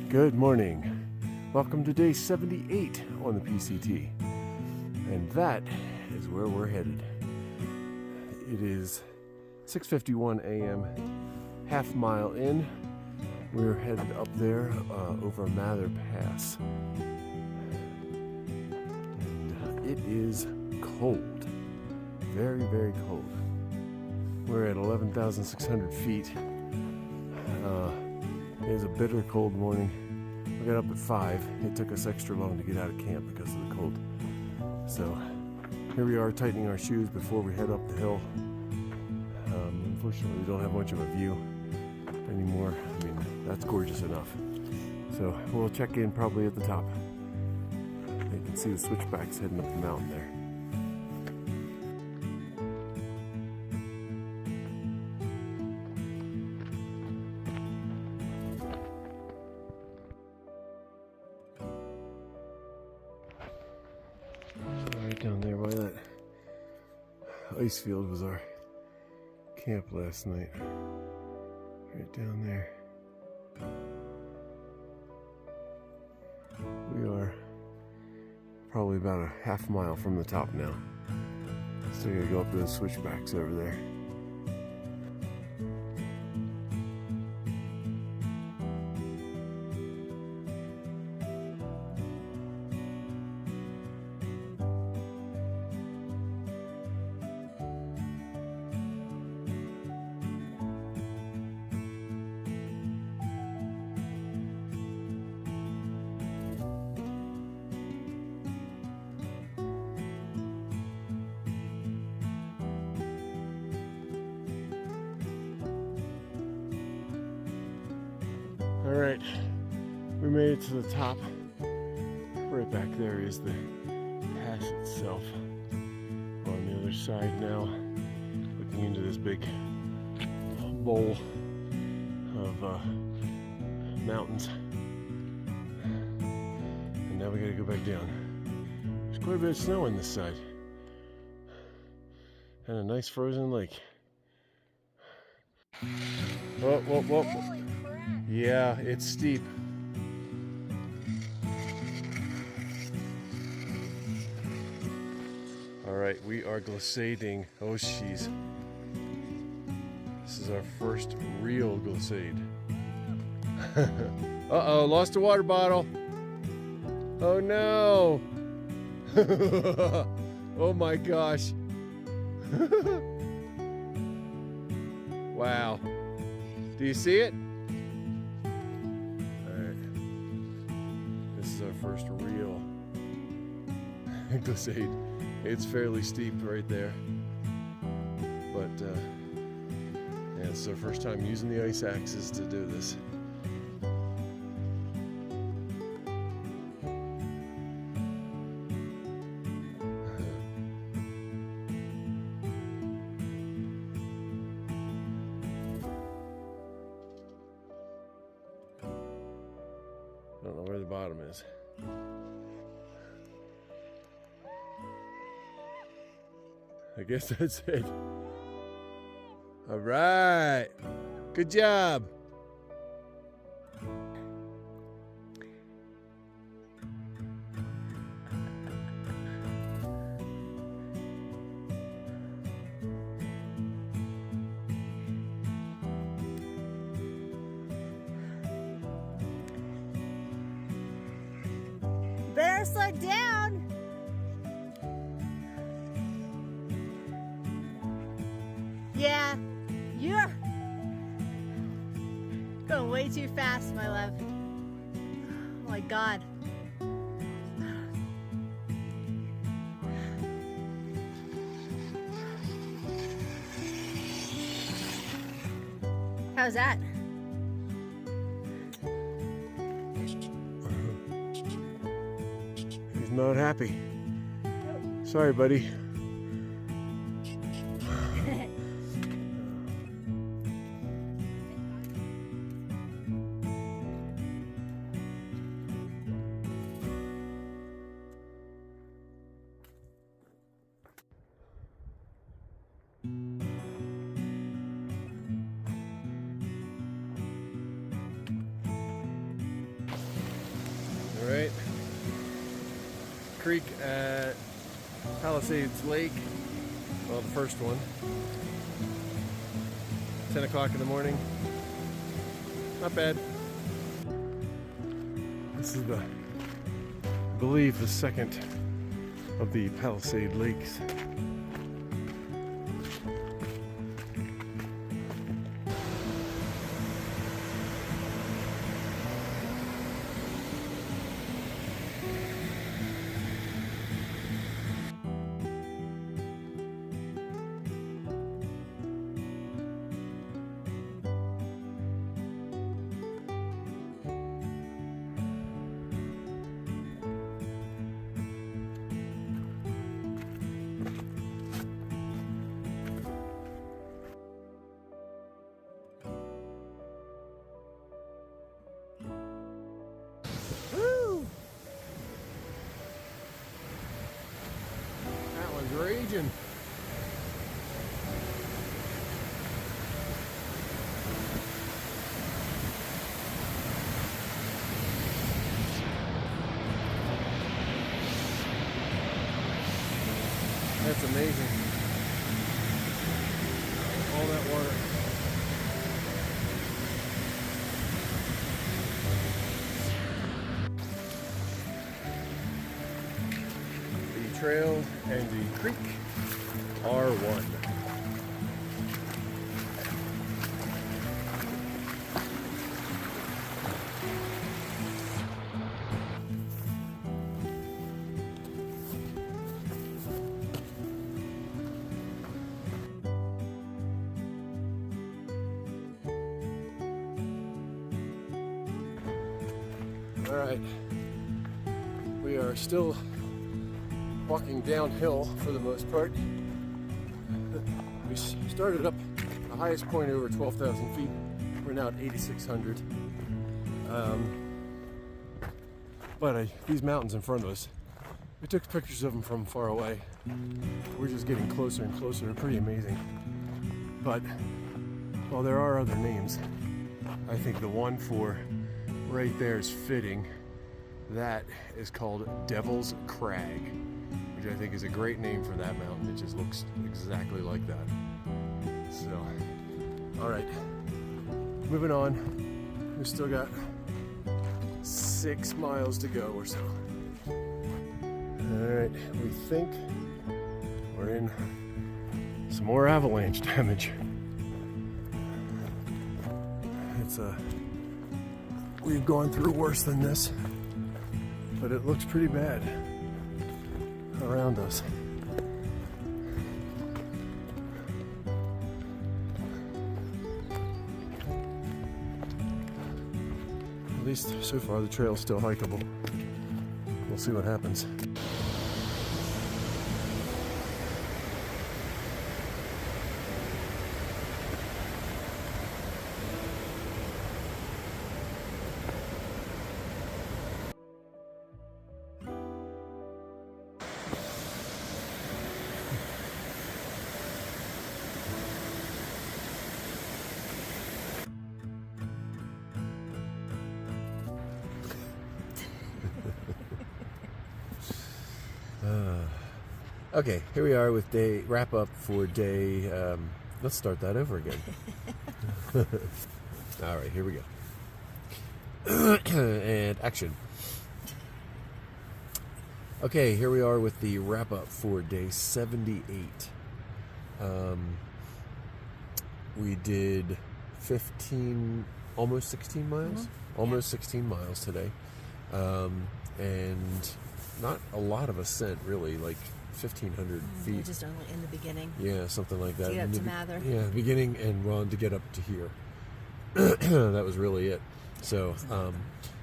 Good morning. Welcome to day 78 on the PCT. And that is where we're headed. It is 6:51 a.m., half mile in. We're headed up there over Mather Pass. And it is cold. Very, very cold. We're at 11,600 feet. It is a bitter cold morning. We got up at 5. It took us extra long to get out of camp because of the cold. So here we are tightening our shoes before we head up the hill. Unfortunately, we don't have much of a view anymore. I mean, that's gorgeous enough. So we'll check in probably at the top. You can see the switchbacks heading up the mountain there. Right down there by that ice field was our camp last night. Right down there. We are probably about a half mile from the top now. Still gotta go up those switchbacks over there. All right, we made it to the top. Right back there is the pass itself. We're on the other side now, looking into this big bowl of mountains. And now we gotta go back down. There's quite a bit of snow on this side. And a nice frozen lake. Whoa, whoa, whoa. Yeah, it's steep. All right, we are glissading. Oh, jeez. This is our first real glissade. Uh-oh, lost a water bottle. Oh, no. Oh, my gosh. Wow. Do you see it? This is our first real glissade. It's fairly steep right there, but yeah, it's our first time using the ice axes to do this. I don't know where the bottom is. I guess that's it. All right. Good job. Better slow down. Yeah, you're going way too fast, my love. Oh my God. How's that? He's not happy. Sorry, buddy. Alright. Creek at Palisades Lake. Well, the first one. 10 o'clock in the morning. Not bad. This is I believe, the second of the Palisade Lakes. Raging. That's amazing. All that water. The trail and the creek are one. All right, we are still walking downhill for the most part. We started up the highest point over 12,000 feet. We're now at 8,600. These mountains in front of us, we took pictures of them from far away. We're just getting closer and closer. They're pretty amazing. But while there are other names, I think the one for right there is fitting. That is called Devil's Crag, which I think is a great name for that mountain. It just looks exactly like that. So, all right, moving on. We've still got 6 miles to go or so. All right, we think we're in some more avalanche damage. We've gone through worse than this, but it looks pretty bad around us. At least so far the trail's still hikeable. We'll see what happens. Okay, here we are with wrap up for day. Let's start that over again. All right, here we go. And action. Okay, here we are with the wrap up for day 78. We did 15, almost 16 miles? Almost 16 miles today. And not a lot of ascent, really, like 1,500 feet. We're just only in the beginning. Yeah, something like that. To get up to Mather. Yeah, beginning and run to get up to here. That was really it. So,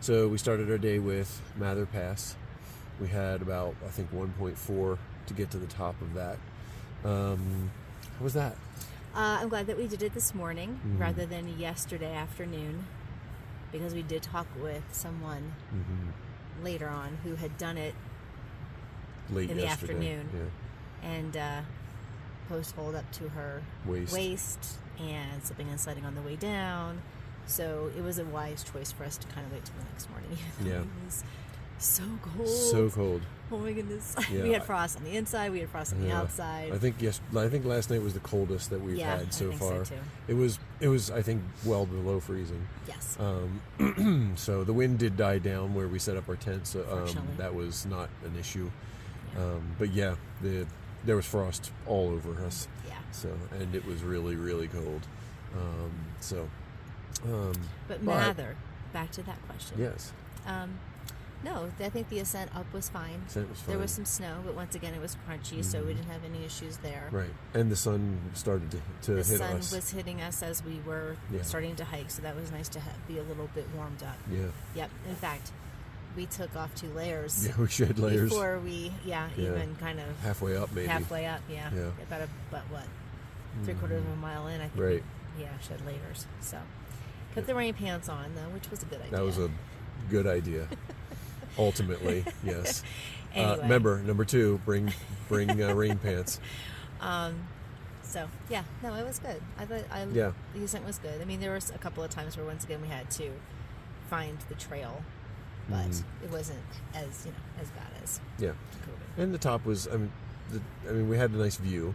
so we started our day with Mather Pass. We had about, I think, 1.4 to get to the top of that. How was that? I'm glad that we did it this morning rather than yesterday afternoon, because we did talk with someone later on who had done it late in the yesterday. Afternoon, yeah. and post hold up to her waist and slipping and sliding on the way down. So it was a wise choice for us to kind of wait till the next morning. Yeah. It was So cold. So cold. Oh my goodness. Yeah. We had frost on the inside. We had frost on the outside. I think last night was the coldest that we've had so far. So too. It was I think well below freezing. Yes. So the wind did die down where we set up our tents. That was not an issue. Yeah. But yeah, there was frost all over us. Yeah. So, and it was really, really cold. But Mather, back to that question. Yes. No, I think the ascent up was fine. Ascent was fine. There was some snow, but once again, it was crunchy, so we didn't have any issues there. Right. And the sun started to hit us. The sun was hitting us as we were starting to hike, so that was nice to be a little bit warmed up. Yeah. Yep. In fact, we took off 2 layers. Yeah, we shed layers. Before we, even kind of... Halfway up, maybe. Halfway up, yeah. About what? 3/4 of a mile in, I think. Right. Shed layers. So, put the rain pants on, though, which was a good idea. That was a good idea. Ultimately, yes. Anyway. Remember, number 2, bring rain pants. So, yeah, no, it was good. I thought the ascent was good. I mean, there was a couple of times where once again we had to find the trail, but it wasn't as bad as COVID. And the top was, we had a nice view.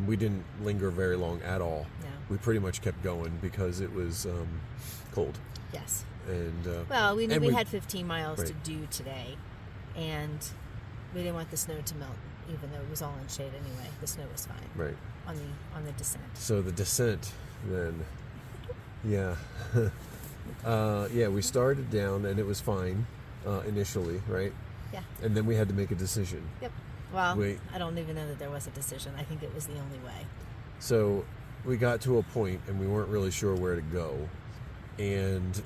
We didn't linger very long at all. No. We pretty much kept going because it was cold. Yes. And well, we knew we had 15 miles right. to do today, and we didn't want the snow to melt, even though it was all in shade anyway. The snow was fine. Right. On the descent. So the descent, then, we started down and it was fine initially, right? Yeah. And then we had to make a decision. Yep. Well, I don't even know that there was a decision. I think it was the only way. So we got to a point and we weren't really sure where to go, and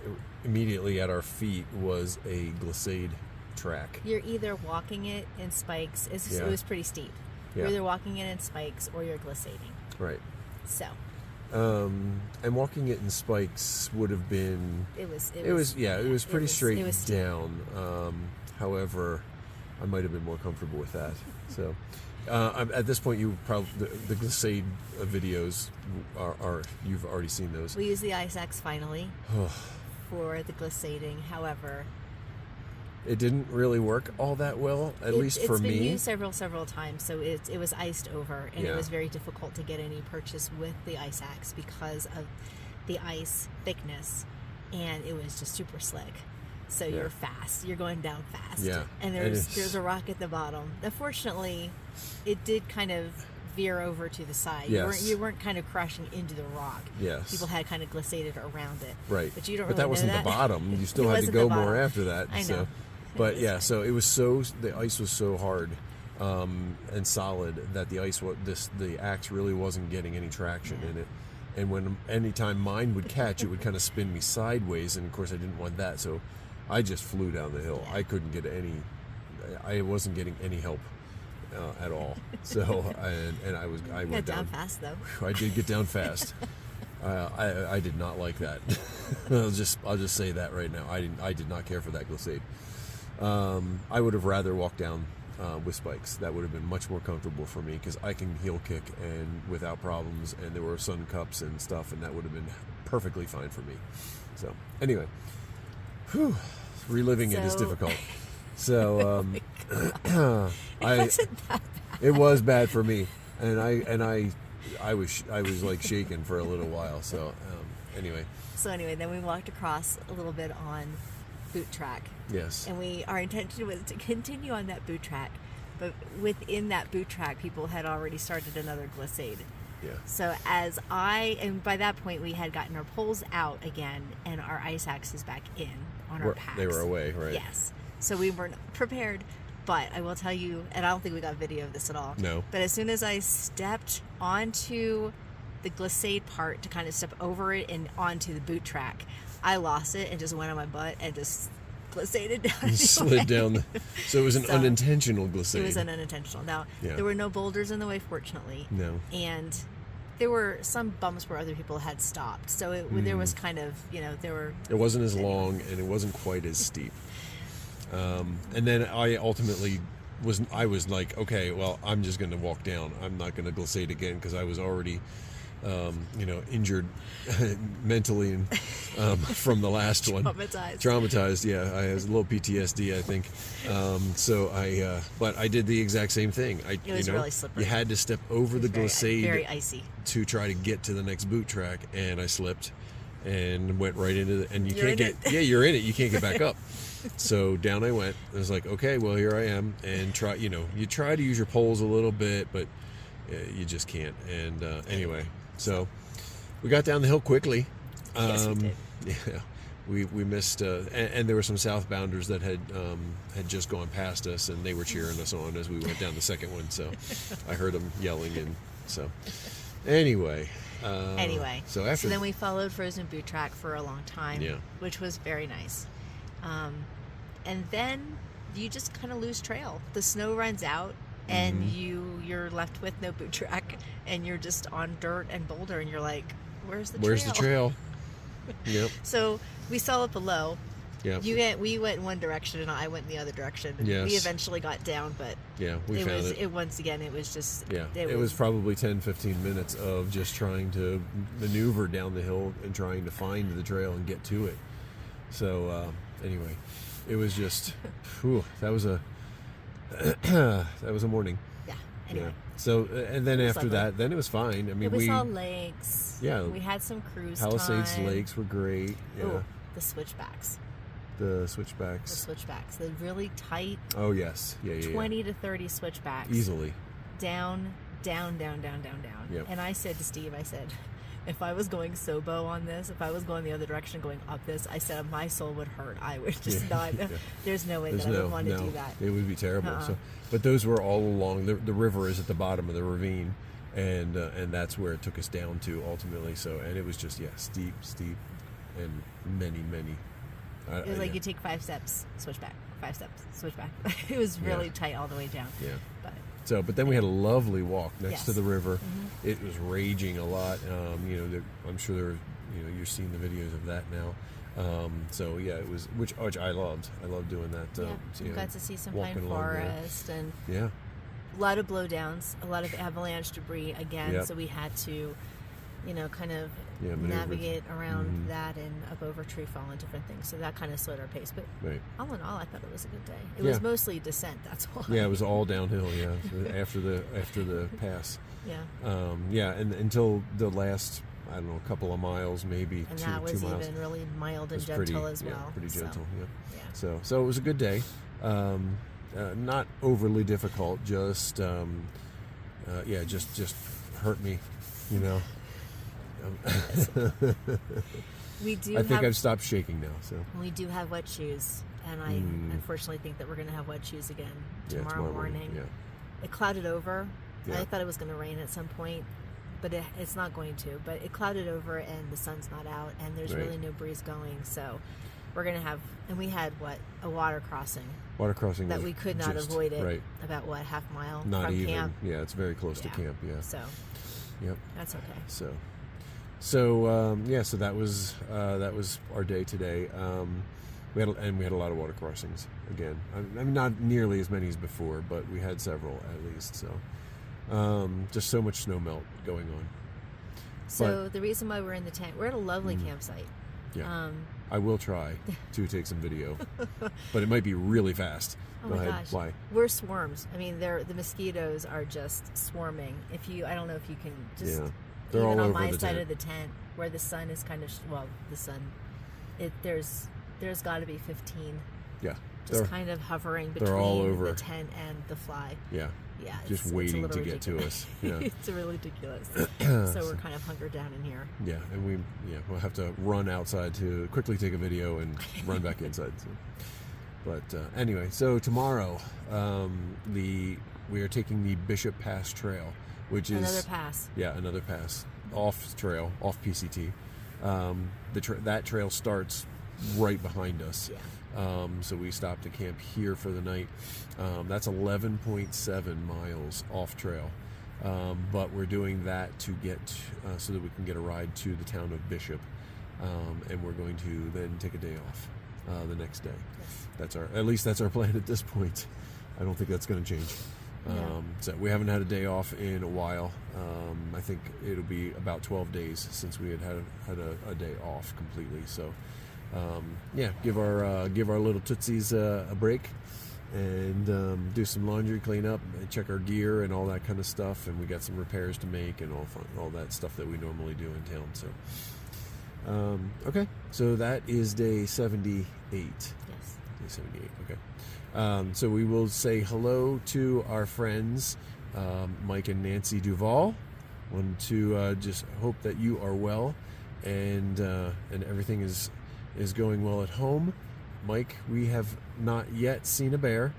immediately at our feet was a glissade track. You're either walking it in spikes. It was pretty steep. Yeah. You're either walking it in spikes or you're glissading. Right. So. And walking it in spikes would have been. It was pretty straight down. However, I might have been more comfortable with that. So. At this point, you probably the glissade videos are you've already seen those. We use the ice axe finally for the glissading. However, it didn't really work all that well, at least for me. It's been used several times, so it was iced over, and it was very difficult to get any purchase with the ice axe because of the ice thickness, and it was just super slick. So you're fast. You're going down fast. Yeah. And there's a rock at the bottom. Unfortunately, it did kind of veer over to the side. Yes. You weren't kind of crashing into the rock. Yes. People had kind of glissaded around it. Right. But you don't But really that wasn't know that. the bottom. You still had to go more after that. I know. So. But so it was the ice was so hard and solid that the axe really wasn't getting any traction in it. And anytime mine would catch, it would kind of spin me sideways, and of course I didn't want that, so I just flew down the hill. I couldn't get I wasn't getting any help at all. So I went got down fast though. I did get down fast. I did not like that. I'll just say that right now. I did not care for that glissade. I would have rather walked down with spikes. That would have been much more comfortable for me because I can heel kick and without problems, and there were sun cups and stuff, and that would have been perfectly fine for me. So anyway, reliving it is difficult. So it was bad for me, and I was like shaking for a little while. So anyway, then we walked across a little bit on boot track. Yes. And our intention was to continue on that boot track, but within that boot track, people had already started another glissade. Yeah. So and by that point, we had gotten our poles out again, and our ice axes back in on our packs. They were away, right? Yes. So we weren't prepared, but I will tell you, and I don't think we got video of this at all. No. But as soon as I stepped onto the glissade part to kind of step over it and onto the boot track, I lost it and just went on my butt and just glissaded down. Slid down. So it was an unintentional glissade. It was an unintentional. Now, there were no boulders in the way, fortunately. No. And there were some bumps where other people had stopped. So there was kind of, there were... It wasn't as long and it wasn't quite as steep. And then I ultimately was like, okay, well, I'm just going to walk down. I'm not going to glissade again because I was already injured mentally and from the last one. Traumatized, yeah. I had a little PTSD, I think. But I did the exact same thing. It was really slippery. You had to step over the glissade, very icy, to try to get to the next boot track, and I slipped and went right into it. And you're in it. You can't get back up. So down I went. I was like, okay, well, here I am, and you try to use your poles a little bit, but you just can't. And anyway, so we got down the hill quickly. Yes, we did. Yeah, we missed, and there were some southbounders that had just gone past us, and they were cheering us on as we went down the second one. So I heard them yelling, and so anyway. So then we followed Frozen Boot Track for a long time, which was very nice. And then you just kind of lose trail. The snow runs out, and you're left with no boot track, and you're just on dirt and boulder, and you're like, where's the trail? Yep. So we saw it below. Yeah. We went in one direction, and I went in the other direction. Yes. We eventually got down, but we found it. Once again, it was just... Yeah, it was probably 10-15 minutes of just trying to maneuver down the hill and trying to find the trail and get to it. So anyway, it was just... that was a morning. Yeah, anyway. Yeah. So, and then after that, then it was fine. I mean, we saw lakes. Yeah. We had some cruise Palisades time. lakes were great. Yeah. Ooh, the switchbacks. The switchbacks. The really tight. Oh, yes. Yeah. 20 to 30 switchbacks. Easily. Down. Yep. And I said to Steve, if I was going Sobo on this, if I was going the other direction, going up this, I said my soul would hurt. I would just not. Yeah. There's no way that I would want to do that. It would be terrible. So, but those were all along. The river is at the bottom of the ravine, and that's where it took us down to ultimately. So, and it was just steep, and many. It was like you take 5 steps, switch back, 5 steps, switch back. It was really tight all the way down. Yeah. But then we had a lovely walk next to the river. Mm-hmm. It was raging a lot. I'm sure there were, you're seeing the videos of that now. It was, which I loved. I loved doing that. We got to see some pine forest and a lot of blowdowns, a lot of avalanche debris again. Yep. So we had to, kind of navigate around that and up over tree fall and different things. So that kind of slowed our pace. But all in all, I thought it was a good day. It was mostly descent. That's why. Yeah, it was all downhill. Yeah, after the pass. Yeah. And until the last, I don't know, a couple of miles, maybe and 2 that was 2 miles. even really mild and gentle as well. Yeah, pretty gentle. So it was a good day. Not overly difficult. Just just hurt me, We do. I think I've stopped shaking now. So we do have wet shoes, and I unfortunately think that we're going to have wet shoes again tomorrow morning. Yeah. It clouded over. I thought it was going to rain at some point, but it's not going to. But it clouded over, and the sun's not out, and there's really no breeze going. So we're going to have, and we had a water crossing. That we could not avoid it. About half mile from camp. Yeah, it's very close to camp. Yeah. So. Yep. That's okay. So that was our day today. We had a lot of water crossings again. I mean, not nearly as many as before, but we had several at least. So just so much snow melt going on. So the reason why we're in the tent, we're at a lovely campsite. Yeah. I will try to take some video, but it might be really fast. Oh my gosh! Why? We're swarms. I mean, the mosquitoes are just swarming. I don't know if you can just. Yeah. They're even all on over my the side tent. of the tent, where the sun is kind of the sun. There's got to be 15. Yeah. Just kind of hovering between all over. the tent and the fly. Yeah. Yeah. Just waiting to get to us. Yeah. It's really ridiculous. So we're kind of hunkered down in here. Yeah, and we'll have to run outside to quickly take a video and run back inside. So. But anyway, so tomorrow we are taking the Bishop Pass Trail, which is another pass. Yeah, another pass off PCT. That trail starts right behind us. Yeah. So we stopped to camp here for the night. That's 11.7 miles off trail. But we're doing that to get so that we can get a ride to the town of Bishop, and we're going to then take a day off the next day. Yes. That's our plan at this point. I don't think that's going to change. So we haven't had a day off in a while. I think it'll be about 12 days since we had a day off completely. So give our little tootsies a break, and do some laundry, clean up, and check our gear and all that kind of stuff. And we got some repairs to make and all that stuff that we normally do in town. So okay, so that is day 78. Yes. Day 78. Okay. So we will say hello to our friends Mike and Nancy Duval. Want to just hope that you are well, and everything is going well at home. Mike, we have not yet seen a bear.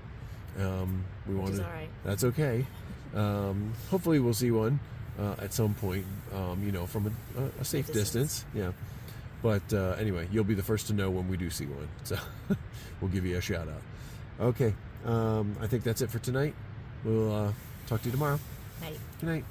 Which is all right. That's okay. Hopefully we'll see one at some point. From a safe distance. Yeah. But anyway, you'll be the first to know when we do see one. So we'll give you a shout out. Okay. I think that's it for tonight. We'll talk to you tomorrow. Night. Good night.